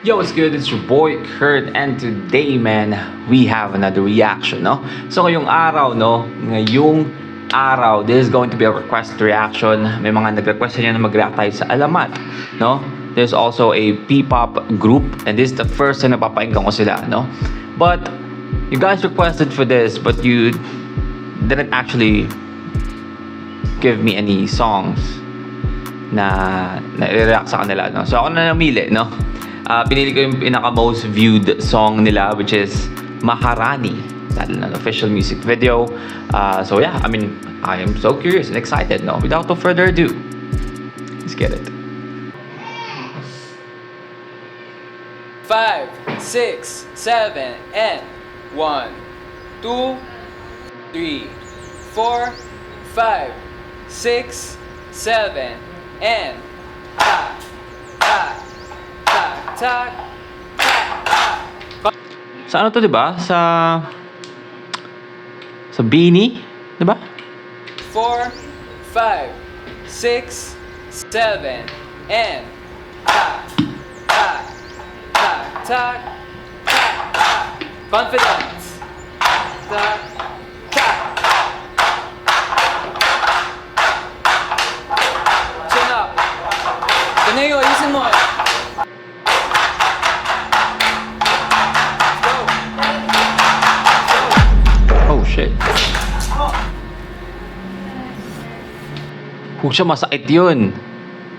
Yo, what's good? It's your boy Kurt, and today, man, we have another reaction, no? So ngayong araw, this is going to be a request reaction. May mga nag-request niya na mag-react tayo sa Alamat, no? There's also a P-pop group, and this is the first time na papakinggan ko sila, no? But you guys requested for this, but you didn't actually give me any songs na i-react sa kanila, no? So ako na namili, no? Pinili ko yung pinaka-most viewed song nila, which is Maharani. That's an official music video. So yeah, I mean, I am so curious and excited, no? Without no further ado, let's get it. 5, 6, 7, and 1, 2, 3, 4, 5, 6, 7, and ta, ta, ta, ta, ta. Sa ano to, 'di ba? Sa Bini, 'di ba? 4, 5, 6, 7, and ta, ta, ta, ta, ta, ta. Confidence. Ta, ta. Chin up. Taneo, ayusin mo. Oh shit. Huwag siya, masakit yun.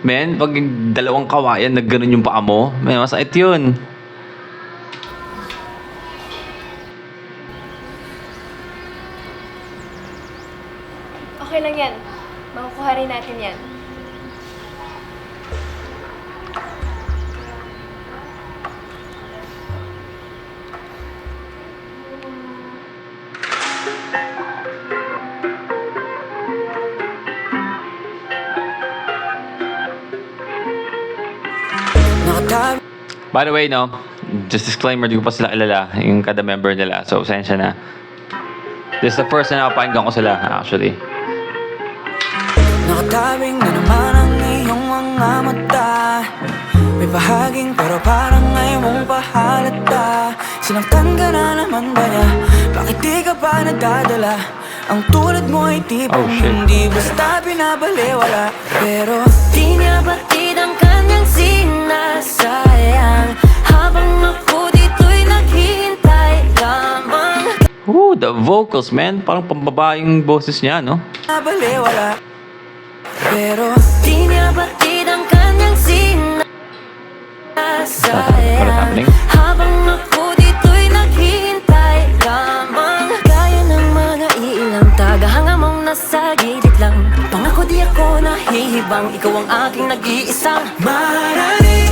Men, pag dalawang kawayan nagganon yung paa mo, men, masakit yun. Okay lang yan. Makukuha rin natin yan. By the way, no, just disclaimer, di ko pa sila kilala, yung kada member nila. So, sensya na. This is the first na napapakinggan ko sila, actually. Nakatabing na naman ang iyong mga mata. May bahaging pero parang ngayon mong pahalata. Sinaktan ka na naman ba niya? Bakit di ka pa nadadala? Ang tulad mo ay tipong hindi basta binabaliwala. Pero di niya batid ang kanyang sinasayang, habang ako dito'y naghihintay lamang. Ooh, the vocals, man. Parang pambabaeng boses niya, no? Nabaliwala. Pero di niya batid ang kanyang sinasayang, habang ako dito'y naghihintay lamang. Gaya ng mga ilang tagahanga mong nasa gilid lang. Pangako di ako nahihibang, ikaw ang aking nag-iisang Maharani.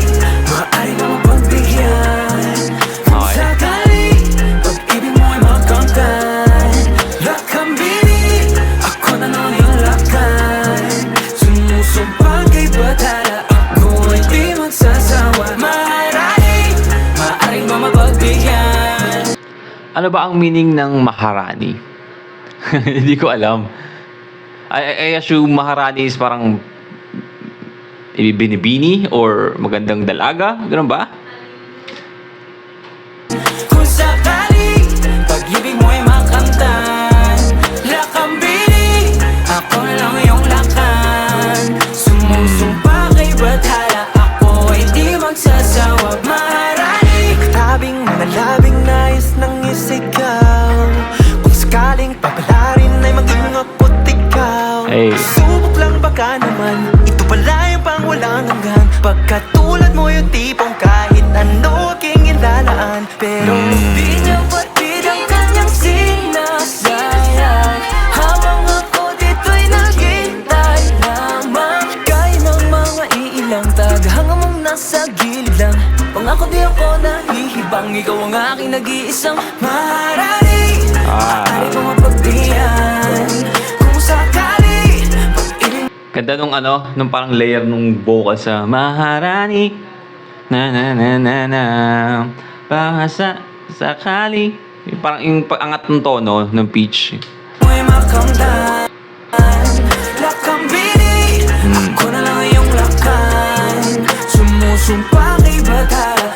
Maaari mo mapagbigyan kung sakali pag-ibig mo ay magkamtan. Lakambini, ako na lang yung lakan. Sumusumpang kay batala, ako ay di magsasawa. Maharani, maaari mo mapagbigyan. Ano ba ang meaning ng Maharani? Hindi ko alam. I assume Maharani is parang binibini or magandang dalaga, ganun ba? Kung sakali pag-ibig mo ay makamtan, lakambini, ako na lang yung lakan. Sumusumpa kay bathala, ako ay di magsasawa. Maharani, tabing malabing nais ng isigaw. Kung sakaling papalarin ay maging ako't ikaw. Hey. Subok lang baka naman, ito pala yung pang walang hanggan. Pagkatulad mo yung tipong kahit ano aking ilalaan. Pero di niya batid ang kanyang sinasayang, habang ako dito'y naghintay lamang. Gaya ng mga iilang tagahanga mong nasa gilid lang. Pangako di ako nahihibang, ikaw ang aking nag-iisang Maharani. Maaari ko mapagbigyan kung sakali pag-ibig. Ganda nung nung parang layer nung vocal sa Maharani. Na na na na na. Baka sakali. Parang yung angat ng tono ng pitch. Mo'y makamtan, lakambini, ako na lang yung lakan. Sumusumpa kay bathala,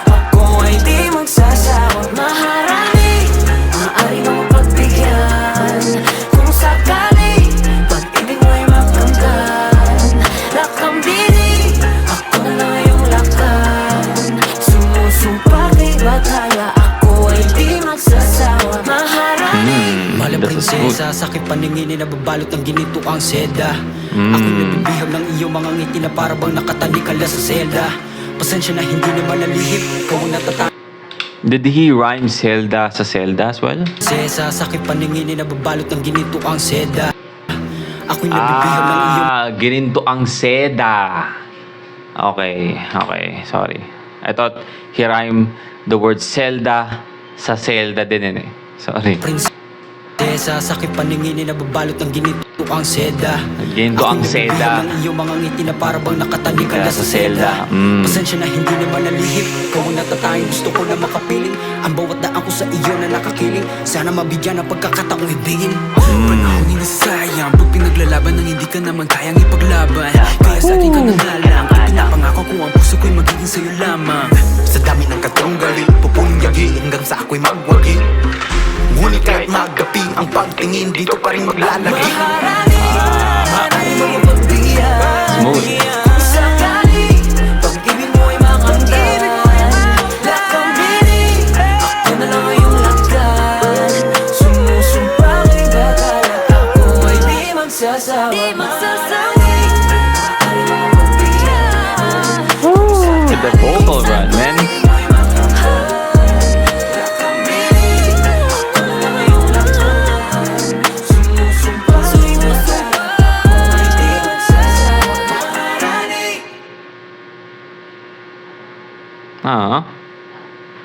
Sesa, sakit paningin na nababalot ng ginito ang seda. Ako'y nabibihag ng iyong mga ngiti na para bang nakatalikala sa selda. Pasensya na hindi naman nalihip, ikaw ang natatangin. Did he rhyme Zelda sa Zelda as well? Sesa, sakit paningin na nababalot ng ginito ang seda. Ako'y nabibihag ng iyong Gininto ang seda. Okay, sorry. I thought he rhymed the word Zelda sa Zelda din eh. Sorry. prinsesa. Sakit paningin na nababalot ng ginito ang seda. Ginto ang seda. Ako'y nabibihag ng iyong mga ngiti na para bang nakatalikala sa Sa selda. selda. Pasensya na hindi naman nalihip, ikaw ang natatanging gusto ko na makapiling. Ang bawat daan ko sa iyo na nakakiling, sana mabigyan ng pagkakataong ibigin. Panahon ay nasasayang pag pinaglalaban ng hindi ka naman kayang ipaglaban. Kaya sa akin ka nangalang, pinapangako ko ang puso ko'y magiging sa'yo lamang. Sa dami ng katunggali, pupuling yagi hanggang sa ako'y magwagi. Ngunit kahit magapi, ang pagtingin dito pa rin maglalagi. Maari mo mapagbihan Smooth. kung sakali pag-ibig mo ay makamtan. Lakambini, ako na lang ang iyong lakad. Sumusumpa kay bakal at ako ay di magsasawa. Maari mo mapagbihan With the vocal run, man.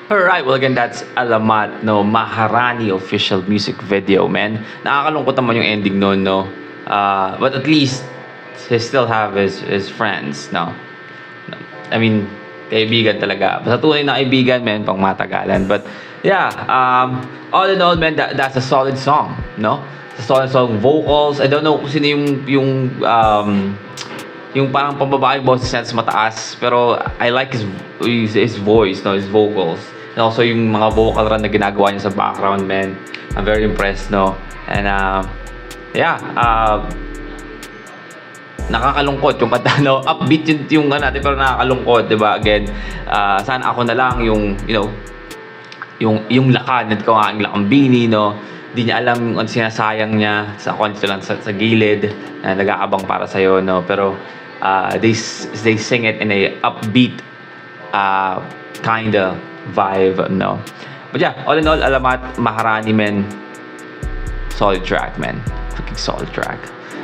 Alright, well again, that's Alamat, no, Maharani official music video, man. Nakakalungkot naman yung ending nun, no. But at least he still have his friends, no. I mean, kaibigan talaga. Basta tunay na kaibigan, man, pang matagalan. But yeah, all in all, man, that's a solid song, no. It's a solid song, vocals. I don't know kung sino yung parang pambabaeng boses niya sa mataas, pero I like his voice, no, his vocals. And also yung mga vocal run na ginagawa niya sa background, man. I'm very impressed, no. And yeah, nakakalungkot yung kanta, no. Upbeat yung natin, pero nakakalungkot, 'di ba? Again, sana ako na lang yung, you know, yung lakan at ko ang lakambini, no. Di niya alam kung sinasayang niya sa konti lang sa gilid na nag-aabang para sa'yo, no. Pero they sing it in a upbeat kind of vibe, no. But yeah, all in all, Alamat, Maharani, man, solid track, man. Fucking solid track.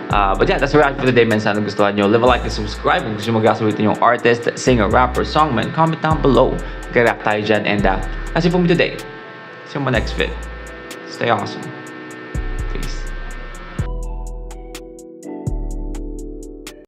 But yeah, that's a wrap for today, man. Sana gustuhan nyo. Leave a like and subscribe kung gusto nyo mag-asulitin yung artist, singer, rapper, songman. Comment down below. Kaya-rap tayo dyan. And that's it for me today. See you on my next vid. Stay awesome. Peace.